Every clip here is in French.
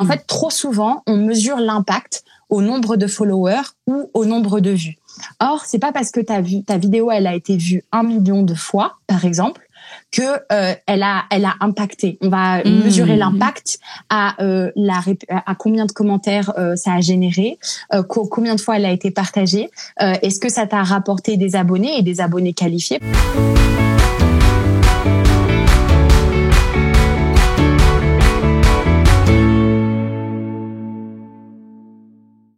En fait, trop souvent, on mesure l'impact au nombre de followers ou au nombre de vues. Or, c'est pas parce que ta vidéo elle a été vue 1 million de fois, par exemple, que elle a impacté. On va mesurer l'impact à combien de commentaires ça a généré, combien de fois elle a été partagée, est-ce que ça t'a rapporté des abonnés et des abonnés qualifiés.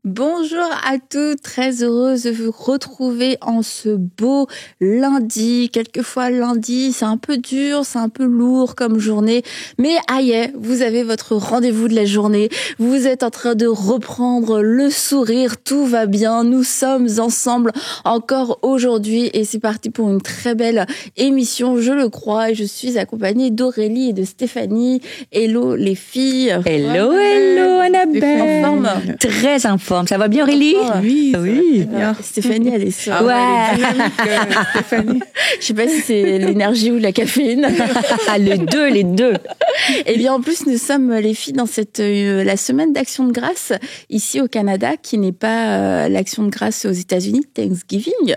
Bonjour à tous, très heureuse de vous retrouver en ce beau lundi. Quelquefois lundi, c'est un peu dur, c'est un peu lourd comme journée, mais aïe, vous avez votre rendez-vous de la journée. Vous êtes en train de reprendre le sourire, tout va bien. Nous sommes ensemble encore aujourd'hui et c'est parti pour une très belle émission, je le crois. Et je suis accompagnée d'Aurélie et de Stéphanie. Hello les filles. Hello, hello Annabelle. En forme. Très en forme. Ça va bien Aurélie? Oui. Oui. Stéphanie, elle est sur. Stéphanie. Je sais pas si c'est l'énergie ou la caféine. les deux. Et bien en plus nous sommes les filles dans la semaine d'Action de grâce ici au Canada, qui n'est pas l'Action de grâce aux États-Unis, Thanksgiving.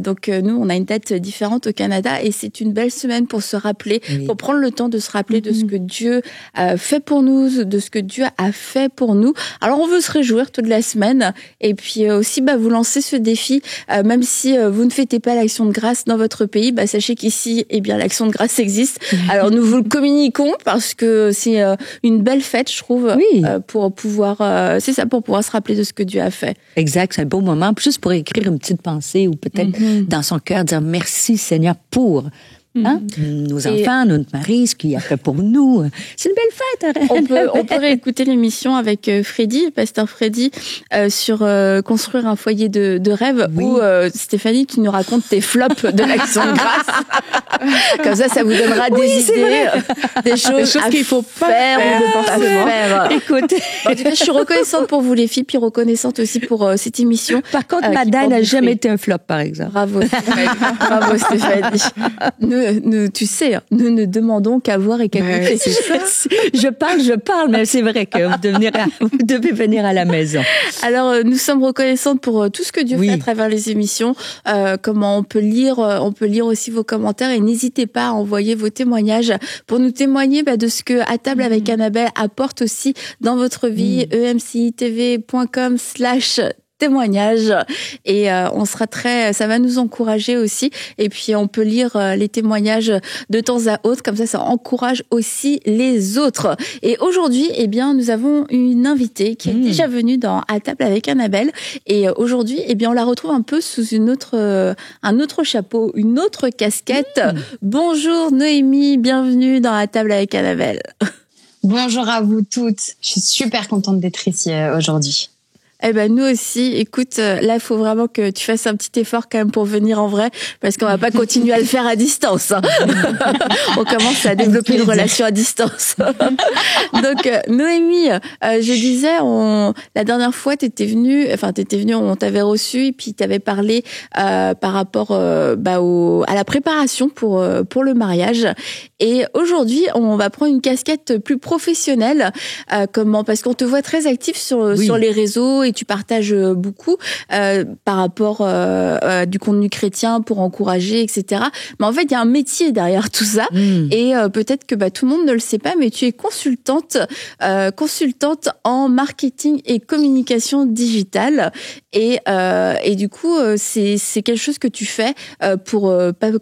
Donc nous on a une date différente au Canada et c'est une belle semaine pour se rappeler, pour prendre le temps de se rappeler de ce que Dieu fait pour nous, de ce que Dieu a fait pour nous. Alors on veut se réjouir toute la semaine et puis aussi vous lancez ce défi, même si vous ne fêtez pas l'Action de grâce dans votre pays, sachez qu'ici l'Action de grâce existe. Alors nous vous le communiquons parce que c'est une belle fête, je trouve, pour pouvoir pour pouvoir se rappeler de ce que Dieu a fait. Exact, c'est un beau moment, juste pour écrire une petite pensée ou peut-être dans son cœur dire merci Seigneur pour nos enfants, notre mari, ce qu'il a fait pour nous. C'est une belle fête. On peut réécouter l'émission avec Freddy, pasteur Freddy, sur construire un foyer de rêve, où Stéphanie, tu nous racontes tes flops de l'Action de grâce. Comme ça vous donnera des idées, des choses qu'il faut pas faire ou ne pas faire. Écoute, en tout cas, je suis reconnaissante pour vous les filles, puis reconnaissante aussi pour cette émission. Par contre, Madame n'a jamais été un flop, par exemple. Bravo Stéphanie. Tu sais, nous ne demandons qu'à voir et qu'à écouter. Je parle, mais c'est vrai que vous devez venir à la maison. Alors, nous sommes reconnaissantes pour tout ce que Dieu fait à travers les émissions. Comment on peut lire aussi vos commentaires et n'hésitez pas à envoyer vos témoignages pour nous témoigner de ce que À table avec Annabelle apporte aussi dans votre vie. emcitv.com/ témoignages et ça va nous encourager aussi et puis on peut lire les témoignages de temps à autre, comme ça encourage aussi les autres. Et aujourd'hui nous avons une invitée qui est déjà venue dans À table avec Annabelle et aujourd'hui on la retrouve un peu sous un autre chapeau, une autre casquette. Bonjour Noémie, bienvenue dans À table avec Annabelle. Bonjour à vous toutes, je suis super contente d'être ici aujourd'hui. Nous aussi. Écoute, là, il faut vraiment que tu fasses un petit effort quand même pour venir en vrai, parce qu'on va pas continuer à le faire à distance. On commence à développer une relation à distance. Donc, Noémie, je disais, la dernière fois, t'étais venue, on t'avait reçu et puis t'avais parlé par rapport à la préparation pour le mariage. Et aujourd'hui, on va prendre une casquette plus professionnelle. Parce qu'on te voit très actif sur les réseaux et tu partages beaucoup par rapport du contenu chrétien pour encourager, etc. Mais en fait, il y a un métier derrière tout ça. Et peut-être que tout le monde ne le sait pas, mais tu es consultante en marketing et communication digitale. Et du coup, c'est quelque chose que tu fais pas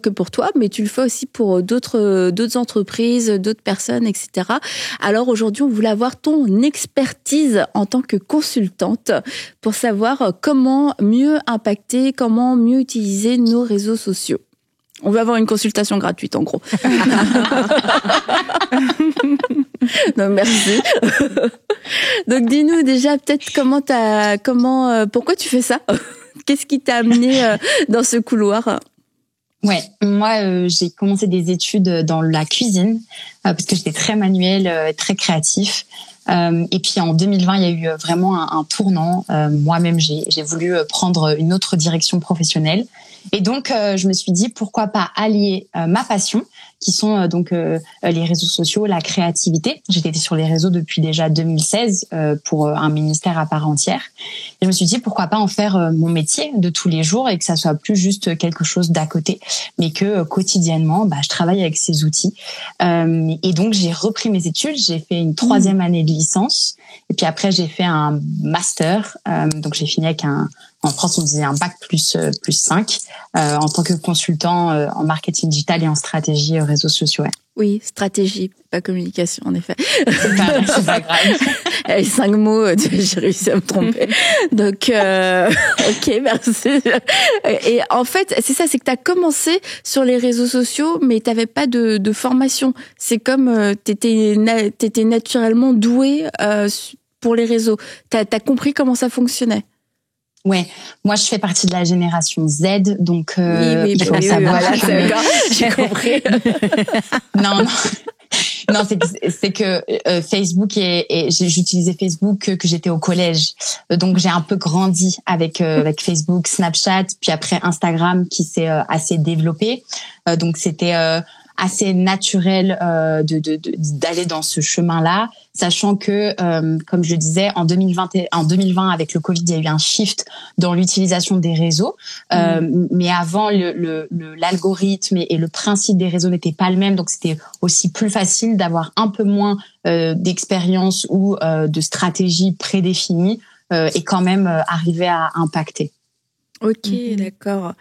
que pour toi, mais tu le fais aussi pour d'autres entreprises, d'autres personnes, etc. Alors aujourd'hui, on voulait avoir ton expertise en tant que consultante pour savoir comment mieux impacter, comment mieux utiliser nos réseaux sociaux. On va avoir une consultation gratuite, en gros. Non, merci. Donc, dis-nous déjà peut-être pourquoi tu fais ça? Qu'est-ce qui t'a amené dans ce couloir? Ouais, moi j'ai commencé des études dans la cuisine parce que j'étais très manuelle, très créatif. Et puis en 2020, il y a eu vraiment un tournant. Moi-même, j'ai voulu prendre une autre direction professionnelle. Et donc, je me suis dit pourquoi pas allier ma passion, qui sont donc les réseaux sociaux, la créativité. J'étais sur les réseaux depuis déjà 2016 pour un ministère à part entière. Et je me suis dit pourquoi pas en faire mon métier de tous les jours et que ça soit plus juste quelque chose d'à côté, mais que quotidiennement, je travaille avec ces outils. Et donc j'ai repris mes études, j'ai fait une 3e année de licence et puis après j'ai fait un master. Donc j'ai fini avec en France, on disait un bac plus 5 en tant que consultant en marketing digital et en stratégie réseaux sociaux. Ouais. Oui, stratégie, pas communication, en effet. C'est pas grave. Avec 5 mots, j'ai réussi à me tromper. Donc, ok, merci. Et en fait, c'est ça, c'est que tu as commencé sur les réseaux sociaux, mais tu n'avais pas de formation. C'est comme tu étais naturellement doué pour les réseaux. Tu as compris comment ça fonctionnait. Ouais, moi je fais partie de la génération Z, donc oui, il faut savoir. Voilà, c'est d'accord, j'ai compris. Non, c'est que Facebook et j'utilisais Facebook que j'étais au collège, donc j'ai un peu grandi avec Facebook, Snapchat, puis après Instagram qui s'est assez développé, donc c'était assez naturel d'aller dans ce chemin-là, sachant que, comme je le disais, en 2020, avec le Covid, il y a eu un shift dans l'utilisation des réseaux. Mais avant, l'algorithme et le principe des réseaux n'étaient pas le même, donc c'était aussi plus facile d'avoir un peu moins d'expérience ou de stratégie prédéfinie et quand même arriver à impacter. Ok, d'accord.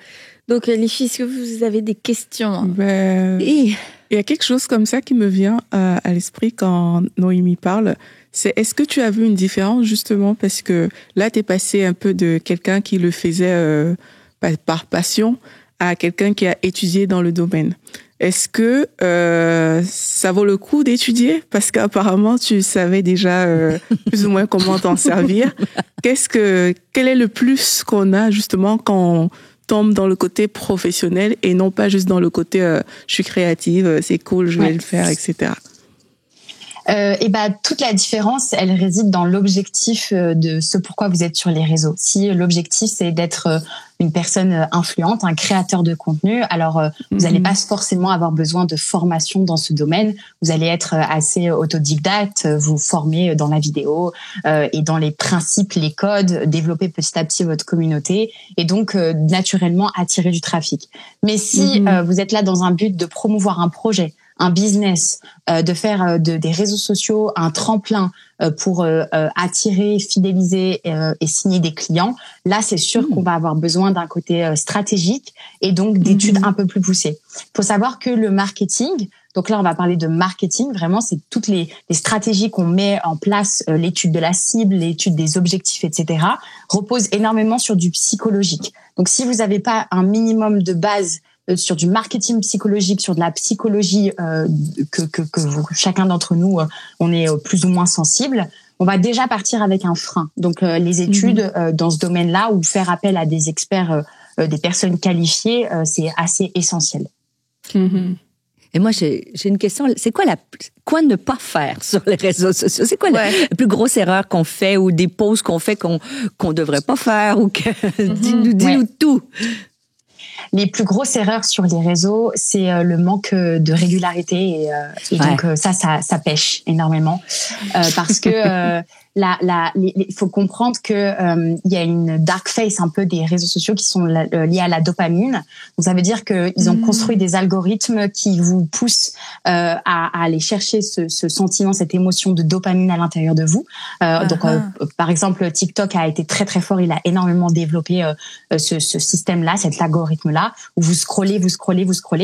Donc, les filles, est-ce que vous avez des questions? Il y a quelque chose comme ça qui me vient à l'esprit quand Noémie parle. C'est est-ce que tu as vu une différence justement parce que là, tu es passé un peu de quelqu'un qui le faisait par passion à quelqu'un qui a étudié dans le domaine. Est-ce que ça vaut le coup d'étudier? Parce qu'apparemment, tu savais déjà plus ou moins comment t'en servir. Quel est le plus qu'on a justement quand on tombe dans le côté professionnel et non pas juste dans le côté je suis créative, c'est cool, je vais le faire, etc. Toute la différence, elle réside dans l'objectif de ce pourquoi vous êtes sur les réseaux. Si l'objectif c'est d'être une personne influente, un créateur de contenu, alors vous n'allez pas forcément avoir besoin de formation dans ce domaine. Vous allez être assez autodidacte, vous former dans la vidéo et dans les principes, les codes, développer petit à petit votre communauté et donc naturellement attirer du trafic. Mais si vous êtes là dans un but de promouvoir un projet, un business, de faire des réseaux sociaux un tremplin pour attirer, fidéliser et signer des clients, là c'est sûr qu'on va avoir besoin d'un côté stratégique et donc d'études un peu plus poussées. Il faut savoir que le marketing, donc là on va parler de marketing, vraiment c'est toutes les stratégies qu'on met en place, l'étude de la cible, l'étude des objectifs, etc., repose énormément sur du psychologique. Donc si vous n'avez pas un minimum de base sur du marketing psychologique, sur de la psychologie que chacun d'entre nous, on est plus ou moins sensible, on va déjà partir avec un frein. Donc les études dans ce domaine-là ou faire appel à des experts, des personnes qualifiées, c'est assez essentiel. Et moi, j'ai une question. C'est quoi ne pas faire sur les réseaux sociaux? C'est quoi la plus grosse erreur qu'on fait ou des pauses qu'on fait qu'on devrait pas faire ou que dis-nous tout. Les plus grosses erreurs sur les réseaux, c'est le manque de régularité et donc ça pêche énormément parce que il faut comprendre que il y a une dark face un peu des réseaux sociaux qui sont liés à la dopamine. Donc ça veut dire que ils ont construit des algorithmes qui vous poussent à aller chercher ce sentiment, cette émotion de dopamine à l'intérieur de vous. Donc par exemple TikTok a été très très fort, il a énormément développé ce système-là, cet algorithme-là où vous scrollez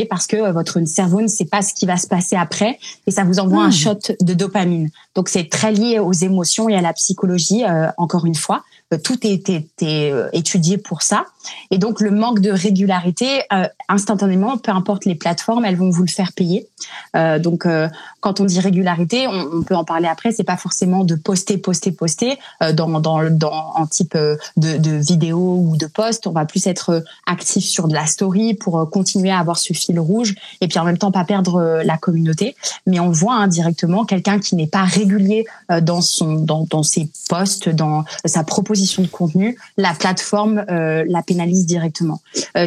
parce que votre cerveau ne sait pas ce qui va se passer après et ça vous envoie un shot de dopamine. Donc c'est très lié aux émotions et à la psychologie, encore une fois. Tout est étudié pour ça. Et donc, le manque de régularité, instantanément, peu importe les plateformes, elles vont vous le faire payer. Donc, quand on dit régularité, on peut en parler après. C'est pas forcément de poster en type de vidéo ou de post. On va plus être actif sur de la story pour continuer à avoir ce fil rouge et puis en même temps pas perdre la communauté. Mais on voit indirectement quelqu'un qui n'est pas régulier dans ses posts, dans sa proposition proposition de contenu, la plateforme la pénalise directement.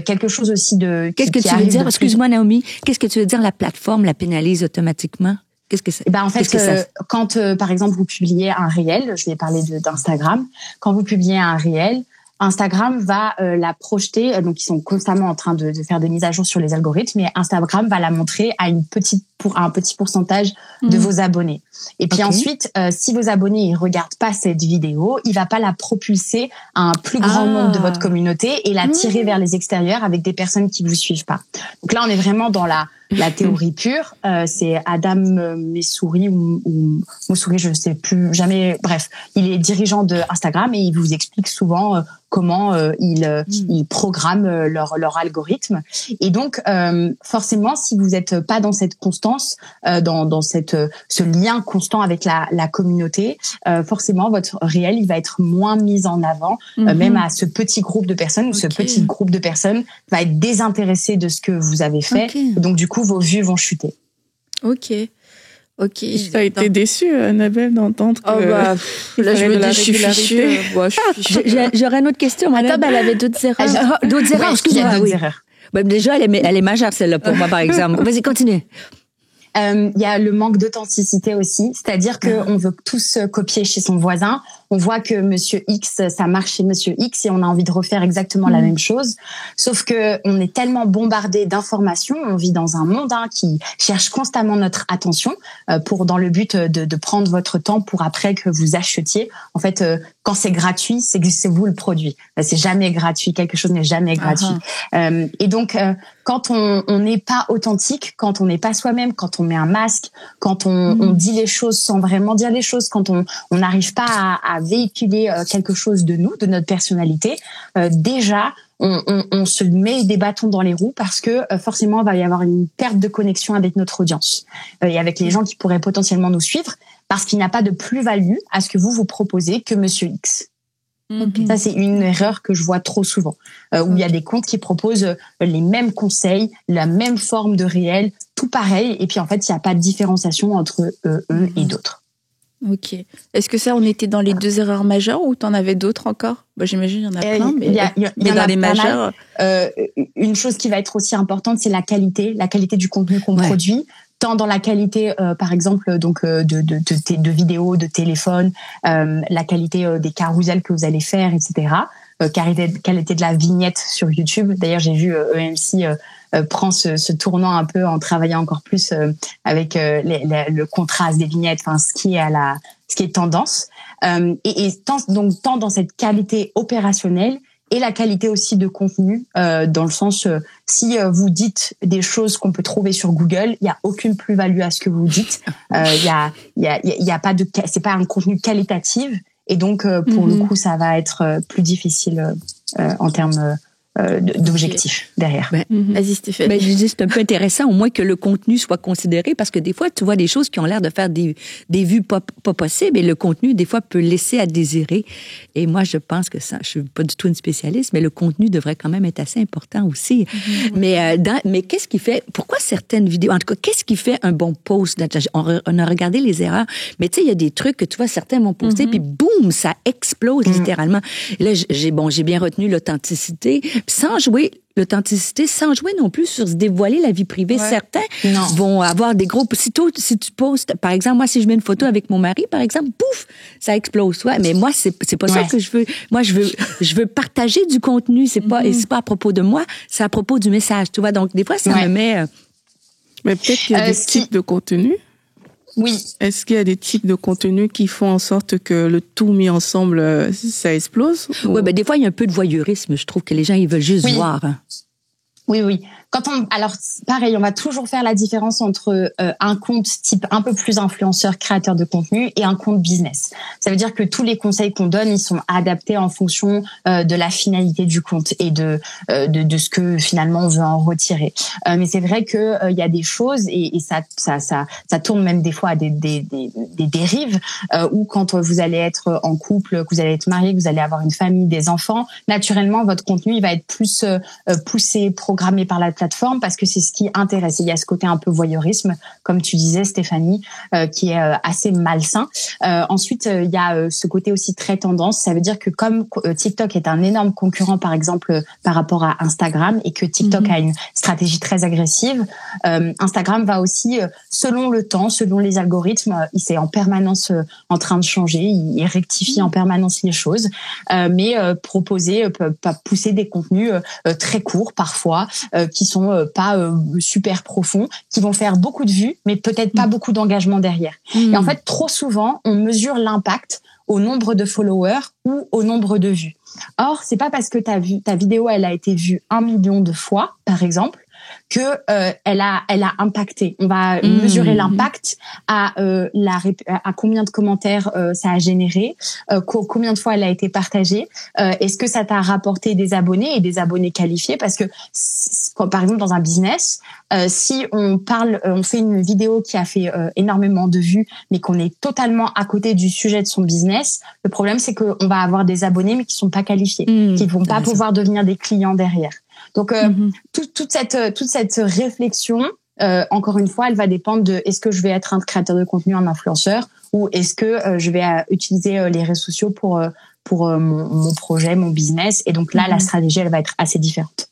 Quelque chose aussi de... Qu'est-ce que tu veux dire? Excuse-moi, Naomi. Qu'est-ce que tu veux dire, la plateforme la pénalise automatiquement? Qu'est-ce que c'est? En fait, quand, par exemple, vous publiez un réel, je vais parler d'Instagram, quand vous publiez un réel, Instagram va la projeter, donc ils sont constamment en train de faire des mises à jour sur les algorithmes, et Instagram va la montrer à un petit pourcentage de vos abonnés. Et puis ensuite, si vos abonnés ils regardent pas cette vidéo, il va pas la propulser à un plus grand nombre de votre communauté et la tirer vers les extérieurs avec des personnes qui vous suivent pas. Donc là, on est vraiment dans la théorie pure. C'est Adam Messouri ou Messouri, je sais plus jamais. Bref, il est dirigeant de Instagram et il vous explique souvent comment ils programment leur algorithme. Et donc forcément, si vous êtes pas dans cette constance, dans ce lien constant avec la communauté, forcément votre réel il va être moins mis en avant, même à ce petit groupe de personnes. Ou ce petit groupe de personnes va être désintéressé de ce que vous avez fait. Donc du coup, vos vues vont chuter. Ok. T'as été déçue, Annabelle, d'entendre que... là, je me dis, je suis sûre. J'aurais une autre question. Attends, elle avait d'autres erreurs. D'autres erreurs, excusez-moi. D'autres erreurs. Déjà, elle est majeure, celle-là, pour moi, par exemple. Vas-y, continue. Il y a le manque d'authenticité aussi, c'est-à-dire que on veut tous copier chez son voisin. On voit que Monsieur X, ça marche chez Monsieur X et on a envie de refaire exactement la même chose. Sauf que on est tellement bombardé d'informations, on vit dans un monde qui cherche constamment notre attention dans le but de prendre votre temps pour après que vous achetiez. En fait, quand c'est gratuit, c'est vous le produit. C'est jamais gratuit, quelque chose n'est jamais gratuit. Et donc quand on n'est pas authentique, quand on n'est pas soi-même, quand on met un masque, quand on dit les choses sans vraiment dire les choses, quand on n'arrive pas à véhiculer quelque chose de nous, de notre personnalité, déjà on se met des bâtons dans les roues parce que forcément il va y avoir une perte de connexion avec notre audience et avec les gens qui pourraient potentiellement nous suivre parce qu'il n'y a pas de plus-value à ce que vous proposez que Monsieur X. Ça, c'est une erreur que je vois trop souvent, où il y a des comptes qui proposent les mêmes conseils, la même forme de réel, tout pareil, et puis en fait, il n'y a pas de différenciation entre eux et d'autres. Ok. Est-ce que ça, on était dans les deux erreurs majeures ou t'en avais d'autres encore? J'imagine il y en a plein, mais il y en dans a les majeures. Une chose qui va être aussi importante, c'est la qualité du contenu qu'on produit. Tant dans la qualité, par exemple, donc de vidéos, de téléphones, la qualité des carousels que vous allez faire, etc. Qualité de la vignette sur YouTube. D'ailleurs, j'ai vu EMC prend ce tournant un peu en travaillant encore plus avec le contraste des vignettes, enfin ce qui est tendance. Et tant dans cette qualité opérationnelle et la qualité aussi de contenu, dans le sens si vous dites des choses qu'on peut trouver sur Google, il y a aucune plus-value à ce que vous dites. Il y a pas c'est pas un contenu qualitatif et donc pour le coup ça va être plus difficile en termes d'objectifs derrière. Vas-y Stéphane. Je dis c'est un peu intéressant au moins que le contenu soit considéré parce que des fois tu vois des choses qui ont l'air de faire des vues pas possibles et le contenu des fois peut laisser à désirer et moi je pense que ça, je suis pas du tout une spécialiste mais le contenu devrait quand même être assez important aussi. Mais qu'est-ce qui fait, pourquoi certaines vidéos, en tout cas qu'est-ce qui fait un bon post? On a regardé les erreurs mais tu sais il y a des trucs que tu vois certains vont poster puis boum ça explose littéralement. Et là j'ai bien retenu l'authenticité. Sans jouer l'authenticité, sans jouer non plus sur se dévoiler la vie privée. Certains vont avoir des gros... Si tu postes, par exemple, moi, si je mets une photo avec mon mari, par exemple, pouf, ça explose. Ouais, mais moi, c'est pas ça que je veux. Moi, je veux partager du contenu. C'est pas à propos de moi, c'est à propos du message, tu vois. Donc, des fois, ça me met... Mais peut-être qu'il y a des types de contenus. Oui. Est-ce qu'il y a des types de contenus qui font en sorte que le tout mis ensemble, ça explose? Oui, des fois, il y a un peu de voyeurisme. Je trouve que les gens, ils veulent juste voir. Oui. Alors, pareil, on va toujours faire la différence entre un compte type un peu plus influenceur, créateur de contenu et un compte business. Ça veut dire que tous les conseils qu'on donne, ils sont adaptés en fonction de la finalité du compte et de ce que finalement on veut en retirer. Mais c'est vrai que il y a des choses et ça tourne même des fois à des dérives où quand vous allez être en couple, que vous allez être marié, que vous allez avoir une famille, des enfants, naturellement votre contenu il va être plus poussé, programmé par la plateforme parce que c'est ce qui intéresse. Il y a ce côté un peu voyeurisme, comme tu disais, Stéphanie, qui est assez malsain. Ensuite, il y a ce côté aussi très tendance. Ça veut dire que comme TikTok est un énorme concurrent, par exemple, par rapport à Instagram, et que TikTok a une stratégie très agressive, Instagram va aussi, selon le temps, selon les algorithmes, il s'est en permanence en train de changer, il rectifie en permanence les choses, mais proposer, pousser des contenus très courts parfois, qui sont pas super profonds, qui vont faire beaucoup de vues, mais peut-être pas beaucoup d'engagement derrière. Et en fait, trop souvent, on mesure l'impact au nombre de followers ou au nombre de vues. Or, c'est pas parce que ta vidéo elle a été vue 1 million de fois, par exemple, que elle a impacté. On va mesurer l'impact à combien de commentaires ça a généré, combien de fois elle a été partagée, est-ce que ça t'a rapporté des abonnés et des abonnés qualifiés, parce que par exemple dans un business, si on fait une vidéo qui a fait énormément de vues mais qu'on est totalement à côté du sujet de son business, le problème c'est qu'on va avoir des abonnés mais qui sont pas qualifiés, qui vont pas pouvoir devenir des clients derrière. Donc toute cette réflexion, encore une fois, elle va dépendre de est-ce que je vais être un créateur de contenu, un influenceur, ou est-ce que je vais utiliser les réseaux sociaux pour mon projet, mon business. Et donc là, la stratégie, elle va être assez différente.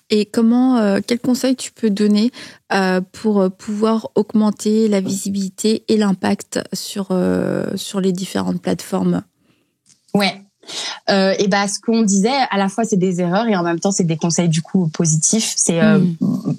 Et quel conseil tu peux donner pour pouvoir augmenter la visibilité et l'impact sur les différentes plateformes? Ouais. Et ce qu'on disait, à la fois c'est des erreurs et en même temps c'est des conseils du coup positifs. C'est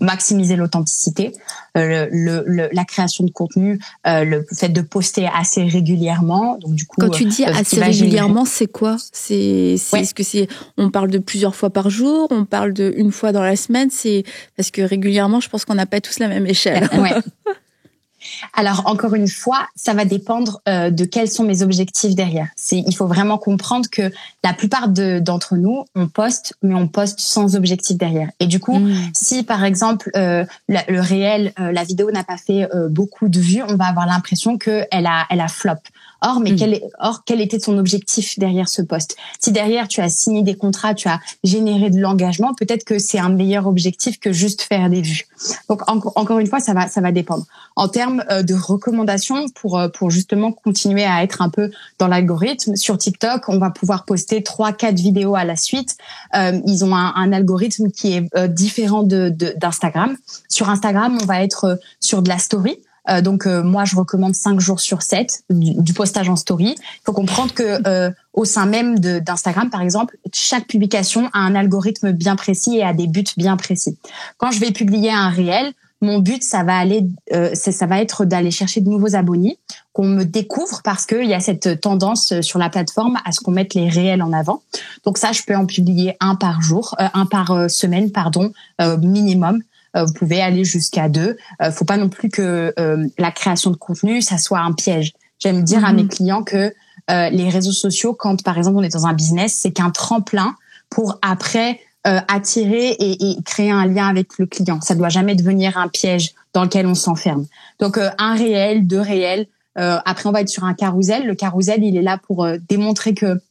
maximiser l'authenticité, la création de contenu, le fait de poster assez régulièrement. Donc du coup, quand tu dis assez régulièrement, c'est quoi? Est-ce que on parle de plusieurs fois par jour, on parle de une fois dans la semaine? C'est parce que régulièrement, je pense qu'on n'a pas tous la même échelle. Ouais. Alors encore une fois, ça va dépendre de quels sont mes objectifs derrière. Il faut vraiment comprendre que la plupart d'entre nous, on poste, mais on poste sans objectif derrière. Et du coup, si par exemple le réel, la vidéo n'a pas fait beaucoup de vues, on va avoir l'impression que elle a flop. Or, quel était ton objectif derrière ce post? Si derrière tu as signé des contrats, tu as généré de l'engagement, peut-être que c'est un meilleur objectif que juste faire des vues. Donc encore une fois, ça va dépendre. En termes de recommandations pour justement continuer à être un peu dans l'algorithme, sur TikTok, on va pouvoir poster 3-4 vidéos à la suite. Ils ont un algorithme qui est différent d'Instagram. Sur Instagram, on va être sur de la story. Donc moi je recommande 5 jours sur 7 du postage en story. Il faut comprendre que au sein même d'Instagram par exemple, chaque publication a un algorithme bien précis et a des buts bien précis. Quand je vais publier un réel, mon but ça va être d'aller chercher de nouveaux abonnés, qu'on me découvre parce qu'il y a cette tendance sur la plateforme à ce qu'on mette les réels en avant. Donc ça je peux en publier un par semaine minimum. Vous pouvez aller jusqu'à 2. Faut pas non plus que la création de contenu, ça soit un piège. J'aime dire à mes clients que les réseaux sociaux, quand par exemple on est dans un business, c'est qu'un tremplin pour après attirer et créer un lien avec le client. Ça doit jamais devenir un piège dans lequel on s'enferme. Donc un réel, 2 réels. Après on va être sur un carrousel. Le carrousel, il est là pour démontrer que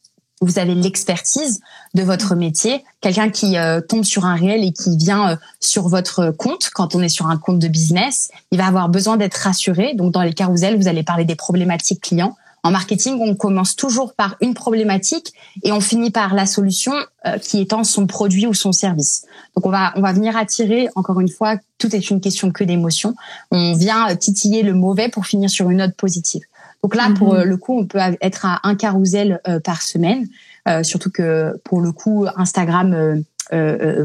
vous avez l'expertise de votre métier. Quelqu'un qui tombe sur un réel et qui vient sur votre compte, quand on est sur un compte de business, il va avoir besoin d'être rassuré. Donc, dans les carousels, vous allez parler des problématiques clients. En marketing, on commence toujours par une problématique et on finit par la solution qui étant son produit ou son service. Donc, on va venir attirer, encore une fois, tout est une question que d'émotion. On vient titiller le mauvais pour finir sur une note positive. Donc là, pour le coup, on peut être à un carrousel par semaine, surtout que pour le coup, Instagram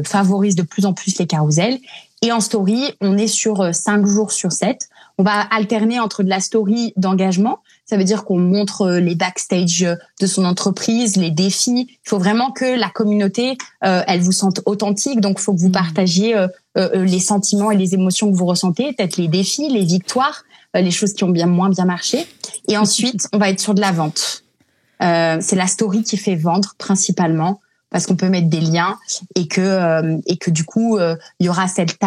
favorise de plus en plus les carousels. Et en story, on est sur 5 jours sur 7. On va alterner entre de la story d'engagement. Ça veut dire qu'on montre les backstage de son entreprise, les défis. Il faut vraiment que la communauté, elle vous sente authentique. Donc, il faut que vous partagiez les sentiments et les émotions que vous ressentez, peut-être les défis, les victoires, les choses qui ont moins bien marché. Et ensuite, on va être sur de la vente. C'est la story qui fait vendre principalement, parce qu'on peut mettre des liens et que du coup, il y aura cette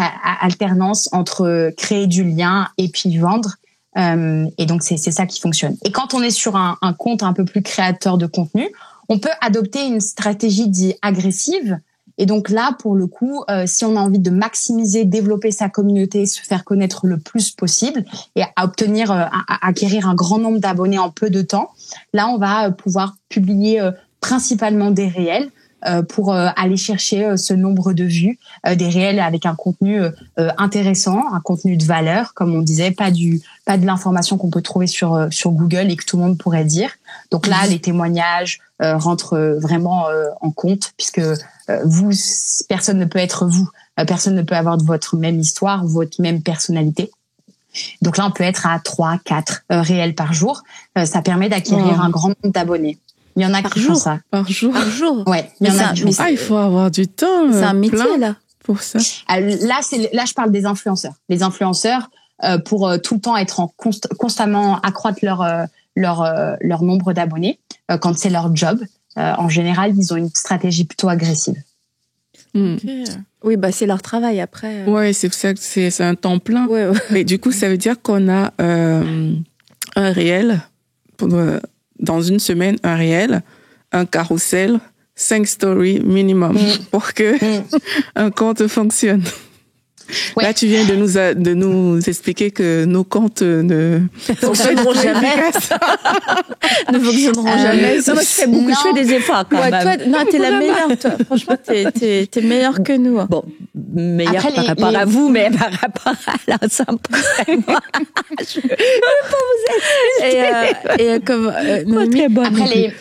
alternance entre créer du lien et puis vendre. Et donc, c'est ça qui fonctionne. Et quand on est sur un compte un peu plus créateur de contenu, on peut adopter une stratégie dite agressive Et donc là, pour le coup, si on a envie de maximiser, développer sa communauté, se faire connaître le plus possible et à acquérir un grand nombre d'abonnés en peu de temps, là, on va pouvoir publier principalement des réels pour aller chercher ce nombre de vues, des réels avec un contenu intéressant, un contenu de valeur, comme on disait, pas de l'information qu'on peut trouver sur Google et que tout le monde pourrait dire. Donc là, les témoignages rentrent vraiment en compte, puisque vous, personne ne peut être vous, personne ne peut avoir votre même histoire, votre même personnalité. Donc là, on peut être à 3, 4 réels par jour. Ça permet d'acquérir un grand nombre d'abonnés. Il y en a qui font ça. Par jour. Ouais, il y en a qui font ça. Il faut avoir du temps. C'est un métier, là. Pour ça. Là, je parle des influenceurs. Les influenceurs, pour tout le temps être constamment accroître leur nombre d'abonnés, quand c'est leur job. En général, ils ont une stratégie plutôt agressive. Okay. Oui, c'est leur travail après. Ouais, c'est ça, c'est un temps plein. Ouais. Mais du coup, ça veut dire qu'on a un réel dans une semaine, un réel, un carrousel, 5 stories minimum pour que un compte fonctionne. Ouais. Là, tu viens de nous expliquer que nos comptes ne fonctionneront jamais. Ne fonctionneront jamais. Non, moi, je fais des efforts quand même. Toi, t'es la meilleure, toi. Franchement, t'es meilleure que nous. Bon, meilleure par rapport à vous, mais par rapport à l'ensemble. Je ne veux pas vous expliquer. Et comme très bonne. Après,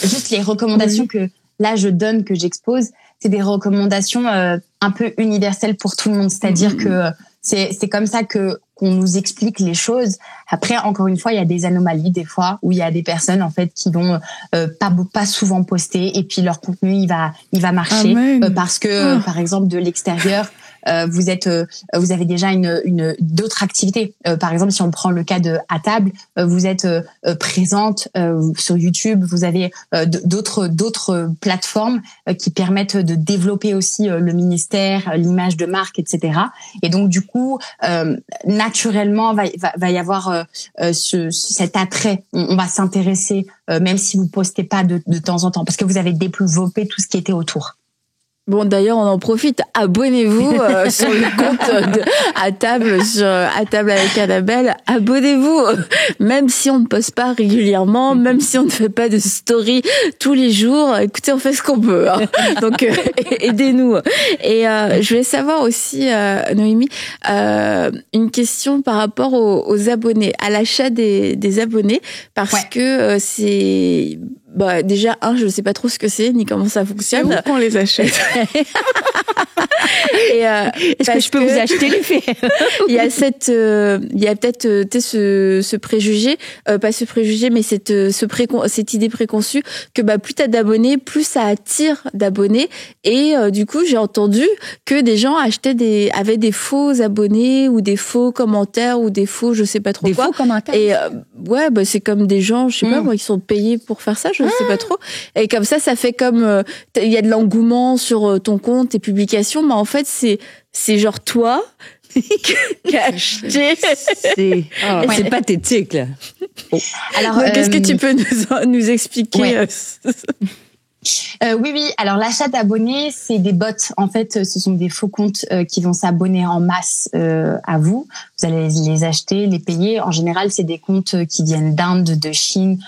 juste les recommandations que là je donne, que j'expose, c'est des recommandations un peu universelles pour tout le monde. C'est-à-dire que c'est comme ça qu'on nous explique les choses. Après, encore une fois, il y a des anomalies des fois où il y a des personnes en fait qui vont pas souvent poster et puis leur contenu il va marcher parce que par exemple de l'extérieur vous avez déjà une d'autres activités. Par exemple, si on prend le cas de À Table, vous êtes présente sur YouTube, vous avez d'autres plateformes qui permettent de développer aussi le ministère, l'image de marque, etc. Et donc du coup, naturellement, va y avoir cet attrait. On va s'intéresser, même si vous postez pas de temps en temps, parce que vous avez développé tout ce qui était autour. Bon, d'ailleurs, on en profite. Abonnez-vous sur le compte de À Table, sur À Table avec Annabelle. Abonnez-vous, même si on ne poste pas régulièrement, même si on ne fait pas de story tous les jours. Écoutez, on fait ce qu'on peut. Hein. Donc, aidez-nous. Et je voulais savoir aussi, Noémie, une question par rapport aux abonnés, à l'achat des abonnés, parce que c'est... déjà, je sais pas trop ce que c'est, ni comment ça fonctionne. C'est où qu'on les achète? Est-ce que je peux vous acheter les faits? Il y a peut-être ce préjugé, pas ce préjugé, mais cette idée préconçue que plus t'as d'abonnés, plus ça attire d'abonnés. Et du coup, j'ai entendu que des gens avaient des faux abonnés ou des faux commentaires ou des faux, je sais pas trop quoi. Des faux commentaires. Et c'est comme des gens, je sais pas moi, qui sont payés pour faire ça, je sais pas trop. Et comme ça fait comme il y a de l'engouement sur ton compte, tes publications, mais en fait c'est genre toi qui as acheté. C'est pathétique là. Alors qu'est-ce que tu peux nous expliquer? Oui. Alors l'achat d'abonnés, c'est des bots. En fait, ce sont des faux comptes qui vont s'abonner en masse à vous. Vous allez les acheter, les payer. En général, c'est des comptes qui viennent d'Inde, de Chine,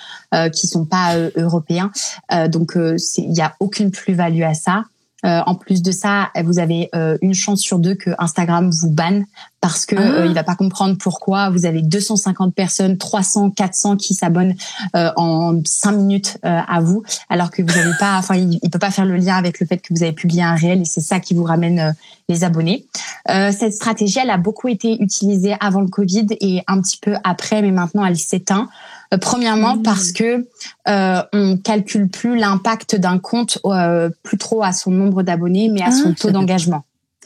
qui sont pas européens. Donc, il y a aucune plus-value à ça. En plus de ça, vous avez une chance sur 2 que Instagram vous banne parce que il va pas comprendre pourquoi. Vous avez 250 personnes, 300, 400 qui s'abonnent en 5 minutes à vous, alors que vous avez pas. Enfin, il peut pas faire le lien avec le fait que vous avez publié un réel et c'est ça qui vous ramène les abonnés. Cette stratégie, elle a beaucoup été utilisée avant le Covid et un petit peu après, mais maintenant elle s'éteint. Premièrement parce que on calcule plus l'impact d'un compte plus trop à son nombre d'abonnés, mais à son taux d'engagement.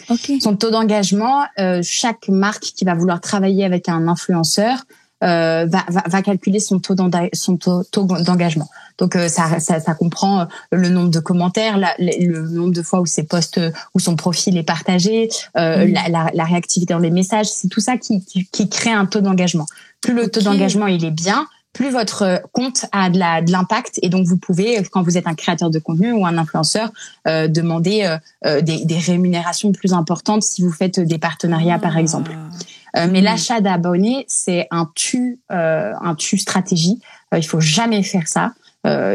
Okay. Son taux d'engagement, chaque marque qui va vouloir travailler avec un influenceur va calculer son taux d'engagement. Donc ça comprend le nombre de commentaires, le nombre de fois où ses posts, où son profil est partagé, la réactivité dans les messages. C'est tout ça qui crée un taux d'engagement. Plus le taux d'engagement il est bien, plus votre compte a de l'impact, et donc vous pouvez, quand vous êtes un créateur de contenu ou un influenceur, demander des rémunérations plus importantes si vous faites des partenariats par exemple. Mais l'achat d'abonnés, c'est un tue stratégie. Il faut jamais faire ça.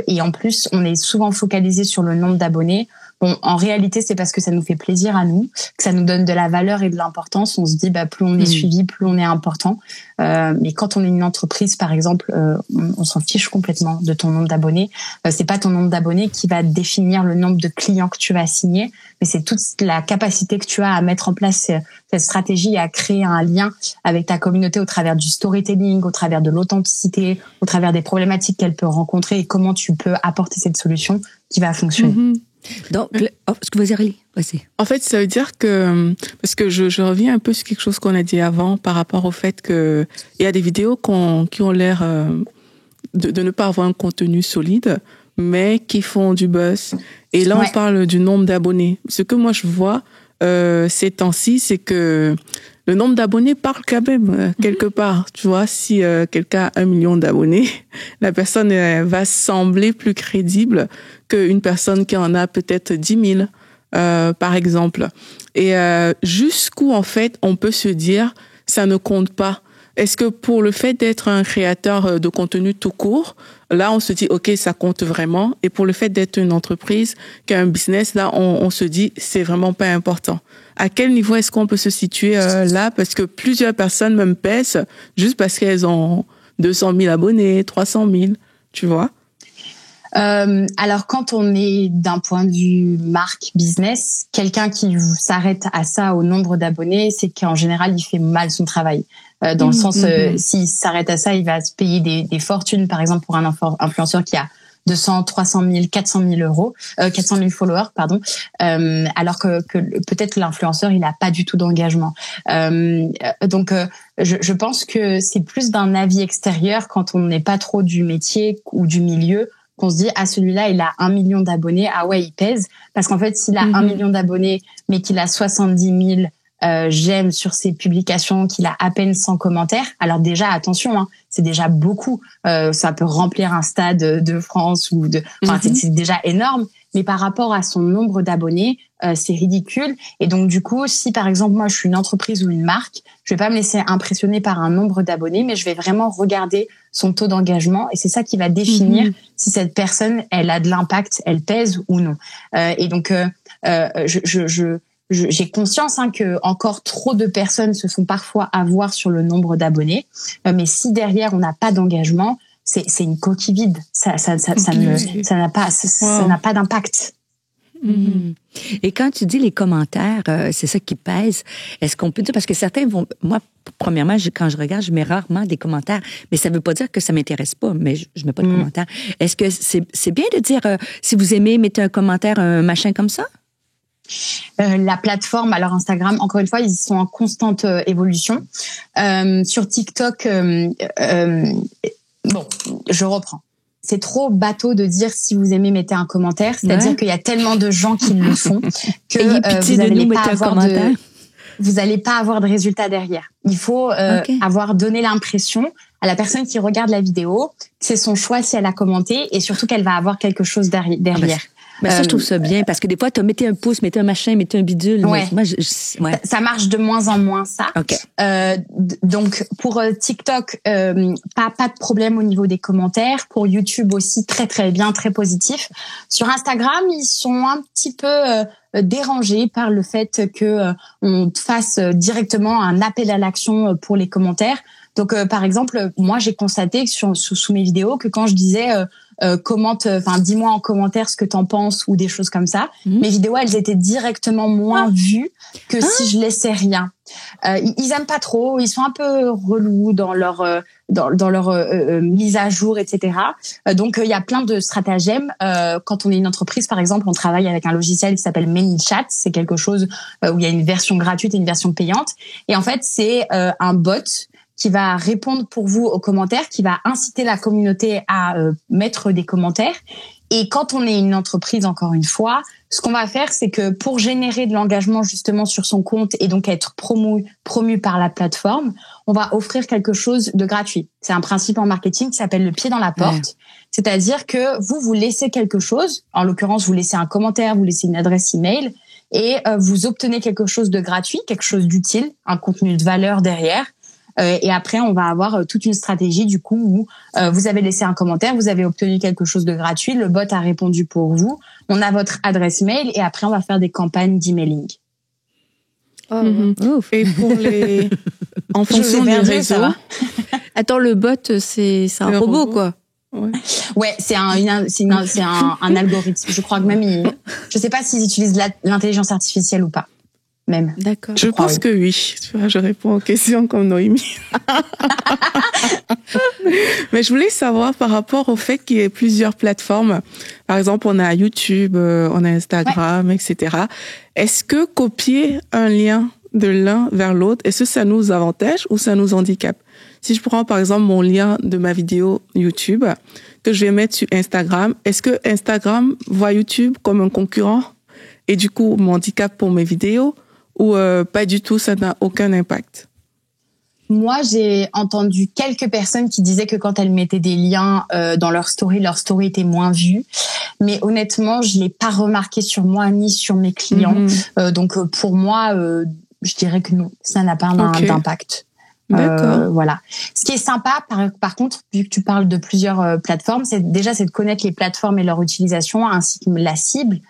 Et en plus, on est souvent focalisé sur le nombre d'abonnés. Bon, en réalité, c'est parce que ça nous fait plaisir à nous, que ça nous donne de la valeur et de l'importance. On se dit, plus on est suivi, plus on est important. Mais quand on est une entreprise, par exemple, on s'en fiche complètement de ton nombre d'abonnés. C'est pas ton nombre d'abonnés qui va définir le nombre de clients que tu vas signer, mais c'est toute la capacité que tu as à mettre en place cette stratégie et à créer un lien avec ta communauté au travers du storytelling, au travers de l'authenticité, au travers des problématiques qu'elle peut rencontrer et comment tu peux apporter cette solution qui va fonctionner. Donc, ce que vous avez vas-y. En fait, ça veut dire que, parce que je reviens un peu sur quelque chose qu'on a dit avant par rapport au fait que il y a des vidéos qui ont l'air de ne pas avoir un contenu solide, mais qui font du buzz. Et là, on parle du nombre d'abonnés. Ce que moi je vois ces temps-ci, c'est que le nombre d'abonnés parle quand même quelque part. Tu vois, si quelqu'un a 1 million d'abonnés, la personne va sembler plus crédible qu'une personne qui en a peut-être 10 000, par exemple. Et jusqu'où, en fait, on peut se dire, ça ne compte pas. Est-ce que pour le fait d'être un créateur de contenu tout court, là, on se dit, OK, ça compte vraiment. Et pour le fait d'être une entreprise, qui a un business, là, on se dit, c'est vraiment pas important. À quel niveau est-ce qu'on peut se situer là? Parce que plusieurs personnes me pèsent juste parce qu'elles ont 200 000 abonnés, 300 000, tu vois? Alors, quand on est d'un point de vue marque business, quelqu'un qui s'arrête à ça au nombre d'abonnés, c'est qu'en général, il fait mal son travail. Dans le sens, s'il s'arrête à ça, il va se payer des fortunes, par exemple, pour un influenceur qui a 200, 300 000, 400 000 euros, 400 000 followers, pardon. Alors que peut-être l'influenceur, il a pas du tout d'engagement. Donc, je pense que c'est plus d'un avis extérieur quand on n'est pas trop du métier ou du milieu, qu'on se dit, celui-là, il a 1 million d'abonnés. Ah ouais, il pèse. Parce qu'en fait, s'il a 1 million d'abonnés, mais qu'il a 70 000 j'aime sur ses publications, qu'il a à peine 100 commentaires. Alors déjà, attention, c'est déjà beaucoup. Ça peut remplir un stade de France ou c'est déjà énorme. Mais par rapport à son nombre d'abonnés, c'est ridicule. Et donc du coup, si par exemple moi je suis une entreprise ou une marque, je vais pas me laisser impressionner par un nombre d'abonnés, mais je vais vraiment regarder son taux d'engagement, et c'est ça qui va définir si cette personne elle a de l'impact, elle pèse ou non. Et donc j'ai conscience que encore trop de personnes se font parfois avoir sur le nombre d'abonnés, mais si derrière on n'a pas d'engagement, c'est une coquille vide. Ça n'a pas d'impact. Et quand tu dis les commentaires, c'est ça qui pèse. Est-ce qu'on peut dire, parce que certains vont, moi, premièrement, quand je regarde, je mets rarement des commentaires, mais ça veut pas dire que ça m'intéresse pas, mais je mets pas de commentaires. Est-ce que c'est bien de dire, si vous aimez, mettez un commentaire, un machin comme ça? La plateforme, alors Instagram, encore une fois, ils sont en constante évolution. Sur TikTok, bon, je reprends. C'est trop bateau de dire si vous aimez, mettez un commentaire. C'est-à-dire qu'il y a tellement de gens qui le font que vous n'allez pas avoir de résultat derrière. Il faut avoir donné l'impression à la personne qui regarde la vidéo que c'est son choix si elle a commenté, et surtout qu'elle va avoir quelque chose derrière. Ça, je trouve ça bien, parce que des fois, mettez un pouce, mettez un machin, mettez un bidule. Ouais. Moi, ça marche de moins en moins, ça. Okay. Donc, pour TikTok, pas de problème au niveau des commentaires. Pour YouTube aussi, très, très bien, très positif. Sur Instagram, ils sont un petit peu dérangés par le fait que on fasse directement un appel à l'action pour les commentaires. Donc, par exemple, moi, j'ai constaté que sous mes vidéos que quand je disais commente, dis-moi en commentaire ce que t'en penses ou des choses comme ça, mes vidéos, elles étaient directement moins vues que si je laissais rien. Ils aiment pas trop, ils sont un peu relous dans leur mise à jour, etc. Donc il y a plein de stratagèmes. Quand on est une entreprise, par exemple, on travaille avec un logiciel qui s'appelle ManyChat. C'est quelque chose où il y a une version gratuite et une version payante. Et en fait, c'est un bot qui va répondre pour vous aux commentaires, qui va inciter la communauté à mettre des commentaires. Et quand on est une entreprise, encore une fois, ce qu'on va faire, c'est que pour générer de l'engagement justement sur son compte et donc être promu par la plateforme, on va offrir quelque chose de gratuit. C'est un principe en marketing qui s'appelle le pied dans la porte. Ouais. C'est-à-dire que vous laissez quelque chose. En l'occurrence, vous laissez un commentaire, vous laissez une adresse email et vous obtenez quelque chose de gratuit, quelque chose d'utile, un contenu de valeur derrière. Et après, on va avoir toute une stratégie du coup où vous avez laissé un commentaire, vous avez obtenu quelque chose de gratuit, le bot a répondu pour vous, on a votre adresse mail et après on va faire des campagnes d'emailing. Oh, et pour les en fonction des réseaux. Attends, le bot c'est un robot quoi. Ouais, c'est un algorithme. Je crois que même je sais pas s'ils utilisent l'intelligence artificielle ou pas. Même. D'accord. Je pense que oui. Tu vois, je réponds aux questions comme Noémie. Mais je voulais savoir par rapport au fait qu'il y ait plusieurs plateformes. Par exemple, on a YouTube, on a Instagram, etc. Est-ce que copier un lien de l'un vers l'autre, est-ce que ça nous avantage ou ça nous handicape? Si je prends par exemple mon lien de ma vidéo YouTube que je vais mettre sur Instagram, est-ce que Instagram voit YouTube comme un concurrent et du coup m'handicape pour mes vidéos? Ou pas du tout, ça n'a aucun impact? Moi, j'ai entendu quelques personnes qui disaient que quand elles mettaient des liens dans leur story était moins vue. Mais honnêtement, je l'ai pas remarqué sur moi ni sur mes clients. Donc pour moi, je dirais que non, ça n'a pas d'impact. D'accord. Voilà. Ce qui est sympa, par contre, vu que tu parles de plusieurs plateformes, c'est de connaître les plateformes et leur utilisation, ainsi que la cible.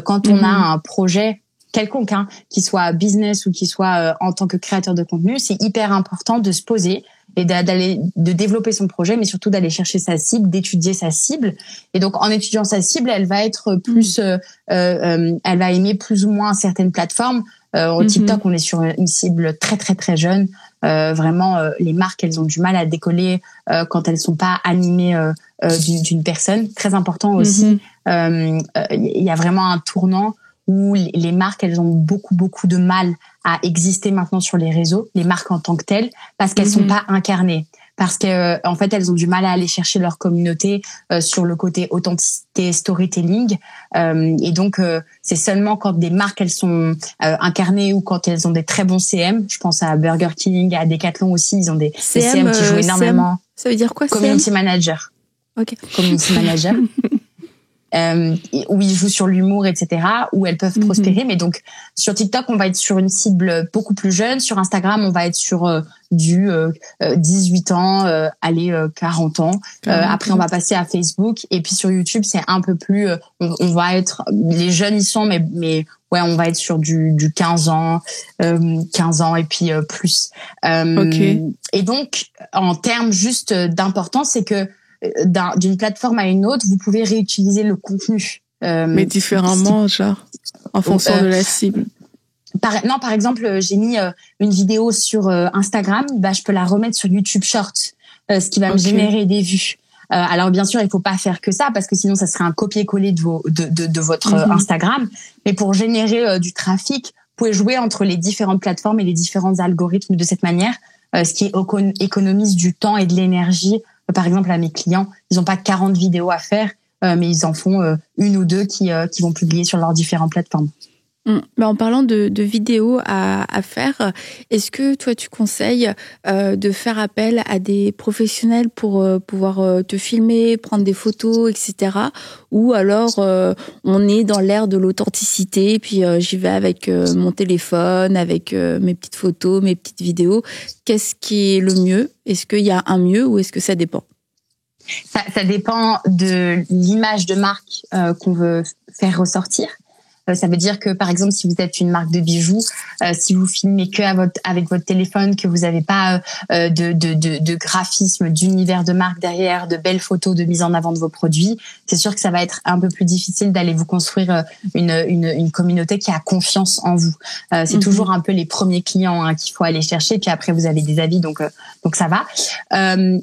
Quand on a un projet quelconque, qui soit business ou qui soit en tant que créateur de contenu, c'est hyper important de se poser et de développer son projet, mais surtout d'aller chercher sa cible, d'étudier sa cible. Et donc, en étudiant sa cible, elle va être plus, elle va aimer plus ou moins certaines plateformes. Au TikTok, on est sur une cible très très très jeune. Vraiment, les marques, elles ont du mal à décoller quand elles sont pas animées d'une personne. Très important aussi. Il y a vraiment un tournant où les marques, elles ont beaucoup de mal à exister maintenant sur les réseaux, les marques en tant que telles, parce qu'elles sont pas incarnées, parce que en fait, elles ont du mal à aller chercher leur communauté sur le côté authenticité, storytelling, et donc c'est seulement quand des marques elles sont incarnées ou quand elles ont des très bons CM. Je pense à Burger King, à Decathlon aussi, ils ont des CM qui jouent énormément. Ça veut dire quoi, Community Manager. Ok. Community Manager. Où ils jouent sur l'humour, etc., où elles peuvent prospérer. Mais donc, sur TikTok, on va être sur une cible beaucoup plus jeune. Sur Instagram, on va être sur du 18 ans, 40 ans. Après, on va passer à Facebook. Et puis sur YouTube, c'est un peu plus... on va être... Les jeunes, ils sont, mais ouais, on va être sur du 15 ans et puis plus. Et donc, en termes juste d'importance, c'est que d'une plateforme à une autre, vous pouvez réutiliser le contenu. Mais différemment, genre, en fonction de la cible. Par exemple, j'ai mis une vidéo sur Instagram, je peux la remettre sur YouTube Short, ce qui va me générer des vues. Alors bien sûr, il faut pas faire que ça parce que sinon ça serait un copier-coller de votre Instagram. Mais pour générer du trafic, vous pouvez jouer entre les différentes plateformes et les différents algorithmes de cette manière, ce qui économise du temps et de l'énergie. Par exemple, à mes clients, ils n'ont pas 40 vidéos à faire, mais ils en font une ou deux qui vont publier sur leurs différentes plateformes. En parlant de vidéos à faire, est-ce que toi tu conseilles de faire appel à des professionnels pour pouvoir te filmer, prendre des photos, etc. Ou alors on est dans l'ère de l'authenticité, puis j'y vais avec mon téléphone, avec mes petites photos, mes petites vidéos. Qu'est-ce qui est le mieux? Est-ce qu'il y a un mieux ou est-ce que ça dépend? Ça dépend de l'image de marque qu'on veut faire ressortir. Ça veut dire que, par exemple, si vous êtes une marque de bijoux, si vous filmez que avec votre téléphone, que vous n'avez pas de graphisme, d'univers de marque derrière, de belles photos de mise en avant de vos produits, c'est sûr que ça va être un peu plus difficile d'aller vous construire une communauté qui a confiance en vous. C'est toujours un peu les premiers clients qu'il faut aller chercher, puis après vous avez des avis, donc ça va.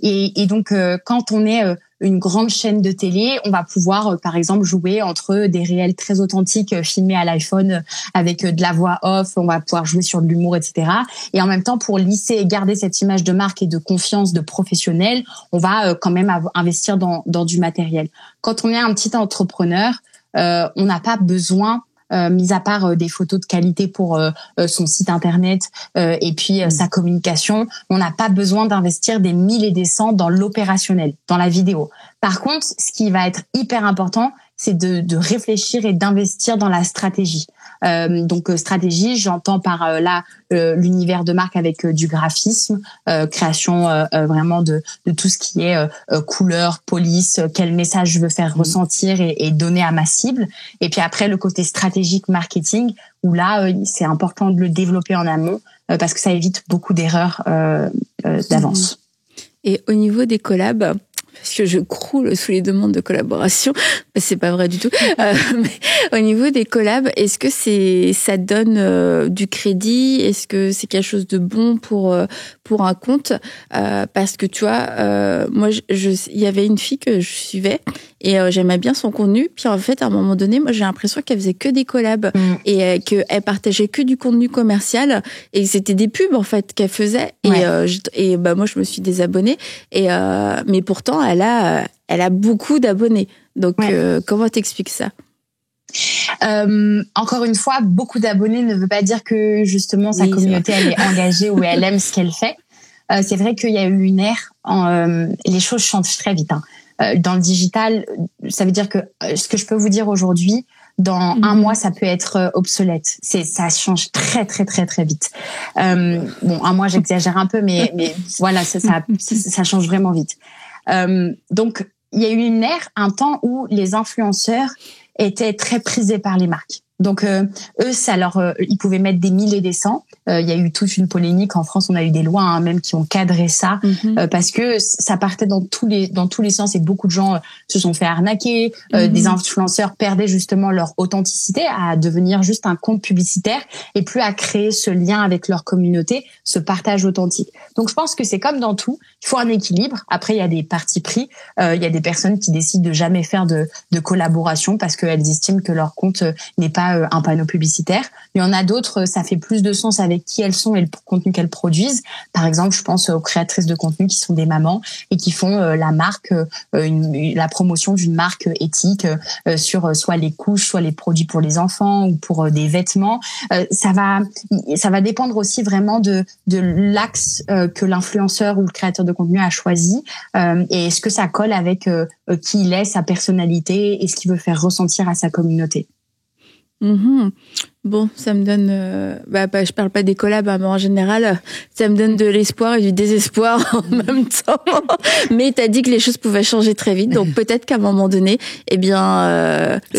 Et donc quand on est une grande chaîne de télé, on va pouvoir par exemple jouer entre des réels très authentiques filmés à l'iPhone avec de la voix off, on va pouvoir jouer sur de l'humour, etc. Et en même temps, pour lisser et garder cette image de marque et de confiance de professionnel, on va quand même investir dans du matériel. Quand on est un petit entrepreneur, on n'a pas besoin, mis à part des photos de qualité pour son site internet et puis sa communication, on n'a pas besoin d'investir des 1000 et des cents dans l'opérationnel, dans la vidéo. Par contre, ce qui va être hyper important, c'est de réfléchir et d'investir dans la stratégie. Donc stratégie, j'entends par là l'univers de marque avec du graphisme, création vraiment de tout ce qui est couleur, police, quel message je veux faire ressentir et donner à ma cible. Et puis après le côté stratégique marketing, où là c'est important de le développer en amont parce que ça évite beaucoup d'erreurs d'avance. Et au niveau des collabs, parce que je croule sous les demandes de collaboration, mais c'est pas vrai du tout. Mais au niveau des collabs, est-ce que ça donne du crédit? Est-ce que c'est quelque chose de bon pour un compte? Parce que tu vois, moi, il y avait une fille que je suivais et j'aimais bien son contenu. Puis en fait, à un moment donné, moi, j'ai l'impression qu'elle faisait que des collabs et qu'elle partageait que du contenu commercial et c'était des pubs en fait qu'elle faisait. Et moi, je me suis désabonnée. Mais pourtant, elle a beaucoup d'abonnés. Donc, comment t'expliques ça? Encore une fois, beaucoup d'abonnés ne veut pas dire que justement sa communauté elle est engagée ou elle aime ce qu'elle fait. C'est vrai qu'il y a eu une ère, les choses changent très vite. Dans le digital, ça veut dire que ce que je peux vous dire aujourd'hui, dans un mois, ça peut être obsolète. Ça change très très très très vite. Bon, un mois, j'exagère un peu, mais voilà, ça change vraiment vite. Donc, il y a eu une ère, un temps où les influenceurs étaient très prisés par les marques. Donc eux, ils pouvaient mettre des 1000 et des 100. Il y a eu toute une polémique en France. On a eu des lois même qui ont cadré ça parce que ça partait dans tous les sens et beaucoup de gens se sont fait arnaquer. Des influenceurs perdaient justement leur authenticité à devenir juste un compte publicitaire et plus à créer ce lien avec leur communauté, ce partage authentique. Donc je pense que c'est comme dans tout. Il faut un équilibre. Après, il y a des partis pris. Il y a des personnes qui décident de jamais faire de collaboration parce qu'elles estiment que leur compte n'est pas un panneau publicitaire. Il y en a d'autres, ça fait plus de sens avec qui elles sont et le contenu qu'elles produisent. Par exemple, je pense aux créatrices de contenu qui sont des mamans et qui font la marque, la promotion d'une marque éthique sur soit les couches, soit les produits pour les enfants ou pour des vêtements. Ça va dépendre aussi vraiment de l'axe que l'influenceur ou le créateur de contenu a choisi et est-ce que ça colle avec qui il est, sa personnalité et ce qu'il veut faire ressentir à sa communauté. Bon, ça me donne, je parle pas des collabs, mais en général, ça me donne de l'espoir et du désespoir en même temps. Mais t'as dit que les choses pouvaient changer très vite, donc peut-être qu'à un moment donné, le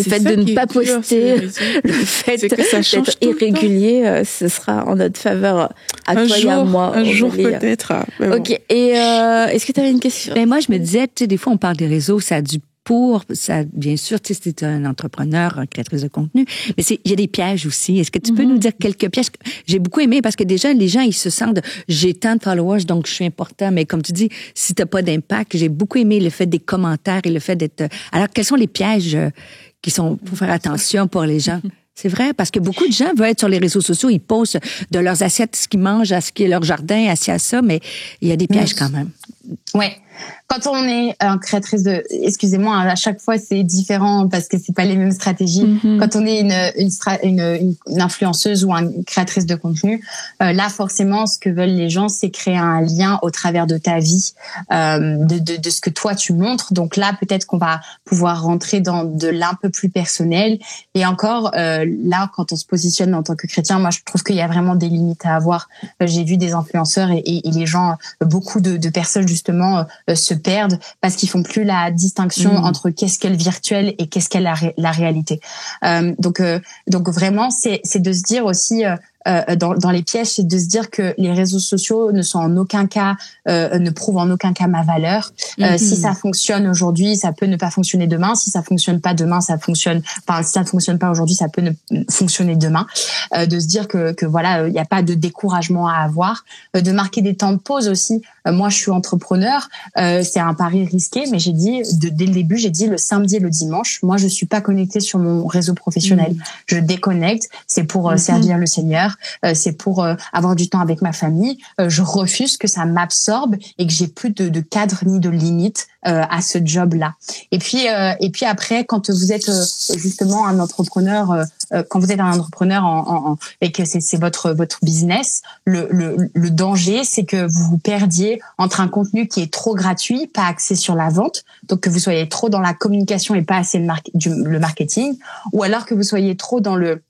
fait de ne pas poster, le fait d'être irrégulier, ce sera en notre faveur à toi et à moi. Un jour peut-être. Ok. Et est-ce que t'avais une question? Mais moi, je me disais, tu sais, des fois, on parle des réseaux, ça a du ça, bien sûr, tu sais, c'est un entrepreneur, un créatrice de contenu, mais il y a des pièges aussi. Est-ce que tu peux nous dire quelques pièges? J'ai beaucoup aimé parce que déjà, les gens, ils se sentent, j'ai tant de followers, donc je suis important, mais comme tu dis, si t'as pas d'impact, j'ai beaucoup aimé le fait des commentaires et le fait d'être... Alors, quels sont les pièges qui sont pour faire attention pour les gens? C'est vrai, parce que beaucoup de gens veulent être sur les réseaux sociaux, ils postent de leurs assiettes ce qu'ils mangent, à ce qui est leur jardin, assis à ça, mais il y a des pièges quand même. Ouais. Quand on est créatrice excusez-moi, à chaque fois c'est différent parce que c'est pas les mêmes stratégies. Quand on est une influenceuse ou une créatrice de contenu, là forcément ce que veulent les gens c'est créer un lien au travers de ta vie, de ce que toi tu montres. Donc là peut-être qu'on va pouvoir rentrer dans de l'un peu plus personnel. Et encore là quand on se positionne en tant que chrétien, moi je trouve qu'il y a vraiment des limites à avoir. J'ai vu des influenceurs et les gens, beaucoup de personnes justement se perdent parce qu'ils font plus la distinction entre qu'est-ce qu'est le virtuel et qu'est-ce qu'est la réalité. Donc vraiment c'est de se dire aussi dans les pièges, c'est de se dire que les réseaux sociaux ne sont en aucun cas ne prouvent en aucun cas ma valeur. Si ça fonctionne aujourd'hui, ça peut ne pas fonctionner demain. Si ça fonctionne pas demain, ça fonctionne. Enfin, si ça ne fonctionne pas aujourd'hui, ça peut ne fonctionner demain. De se dire que voilà, il n'y a pas de découragement à avoir. De marquer des temps de pause aussi. Moi, je suis entrepreneur. C'est un pari risqué, mais j'ai dit dès le début, j'ai dit le samedi et le dimanche, moi, je suis pas connectée sur mon réseau professionnel. Je déconnecte. C'est pour servir le Seigneur. C'est pour avoir du temps avec ma famille. Je refuse que ça m'absorbe et que j'ai plus de cadre ni de limite à ce job-là. Et puis après, quand vous êtes justement un entrepreneur, quand vous êtes un entrepreneur et que c'est votre business, le danger, c'est que vous vous perdiez entre un contenu qui est trop gratuit, pas axé sur la vente, donc que vous soyez trop dans la communication et pas assez le marketing, ou alors que vous soyez trop dans le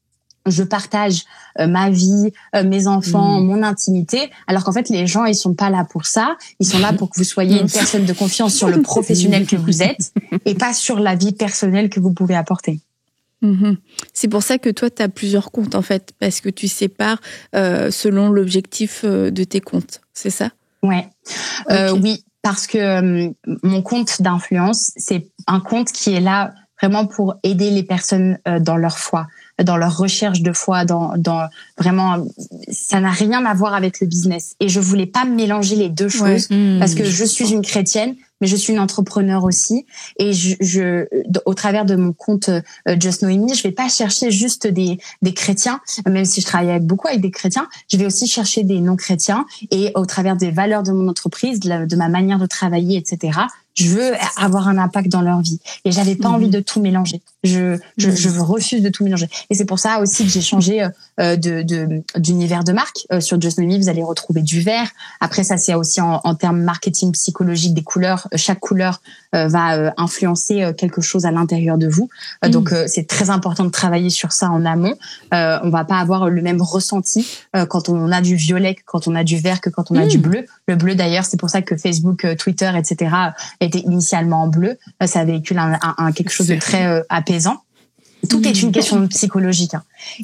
je partage ma vie, mes enfants, mon intimité, alors qu'en fait les gens ils sont pas là pour ça, ils sont là pour que vous soyez une personne de confiance sur le professionnel que vous êtes et pas sur la vie personnelle que vous pouvez apporter. C'est pour ça que toi tu as plusieurs comptes en fait, parce que tu sépares selon l'objectif de tes comptes, c'est ça? Ouais. Okay. Oui, parce que mon compte d'influence, c'est un compte qui est là vraiment pour aider les personnes dans leur foi, dans leur recherche de foi, dans vraiment, ça n'a rien à voir avec le business. Et je voulais pas mélanger les deux choses parce que je suis une chrétienne, mais je suis une entrepreneur aussi. Et au travers de mon compte Just Noémie, je vais pas chercher juste des chrétiens, même si je travaille beaucoup avec des chrétiens, je vais aussi chercher des non-chrétiens. Et au travers des valeurs de mon entreprise, de ma manière de travailler, etc., je veux avoir un impact dans leur vie. Et j'avais pas envie de tout mélanger. Je refuse de tout mélanger. Et c'est pour ça aussi que j'ai changé d'univers de marque. Sur Just Noémie, vous allez retrouver du vert. Après, ça, c'est aussi en termes marketing psychologique des couleurs. Chaque couleur va influencer quelque chose à l'intérieur de vous. Donc, c'est très important de travailler sur ça en amont. On va pas avoir le même ressenti quand on a du violet que quand on a du vert que quand on a du bleu. Le bleu, d'ailleurs, c'est pour ça que Facebook, Twitter, etc., était initialement en bleu. Ça véhicule quelque chose de très apaisant. Tout est une question psychologique.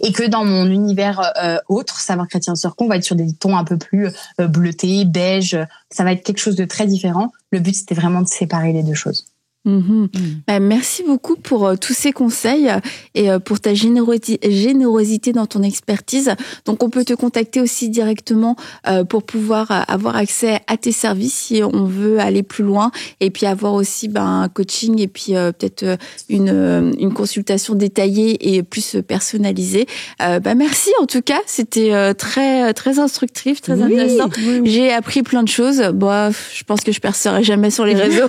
Et que dans mon univers autre, Savoir Chrétien Surco, on va être sur des tons un peu plus bleutés, beige. Ça va être quelque chose de très différent. Le but, c'était vraiment de séparer les deux choses. Bah, merci beaucoup pour tous ces conseils et pour ta générosité dans ton expertise. Donc, on peut te contacter aussi directement pour pouvoir avoir accès à tes services si on veut aller plus loin et puis avoir aussi un coaching et puis peut-être une consultation détaillée et plus personnalisée. Merci en tout cas, c'était très très instructif, très intéressant. Oui. J'ai appris plein de choses. Bon, je pense que je percerai jamais sur les réseaux.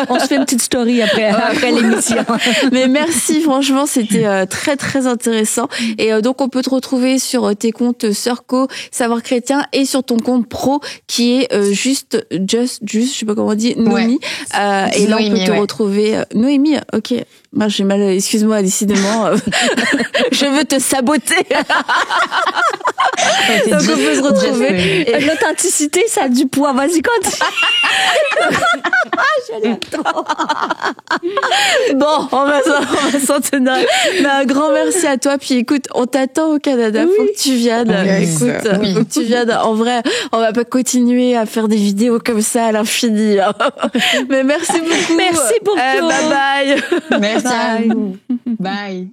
On se fait une petite story après l'émission. Mais merci, franchement, c'était très très intéressant. Et donc on peut te retrouver sur tes comptes Surco, Savoir Chrétien et sur ton compte pro qui est juste, je sais pas comment on dit, Noémie. Et là on peut te retrouver Noémie. Ok. Moi, j'ai mal, excuse-moi, décidément. Je veux te saboter. Donc, on peut se retrouver. L'authenticité, ça a du poids. Vas-y, continue. Bon, on va s'en tenir. Mais un grand merci à toi. Puis écoute, on t'attend au Canada. Faut que tu viennes. Faut que tu viennes. En vrai, on va pas continuer à faire des vidéos comme ça à l'infini. Mais merci beaucoup. Merci pour tout. Bye bye. Merci. Bye.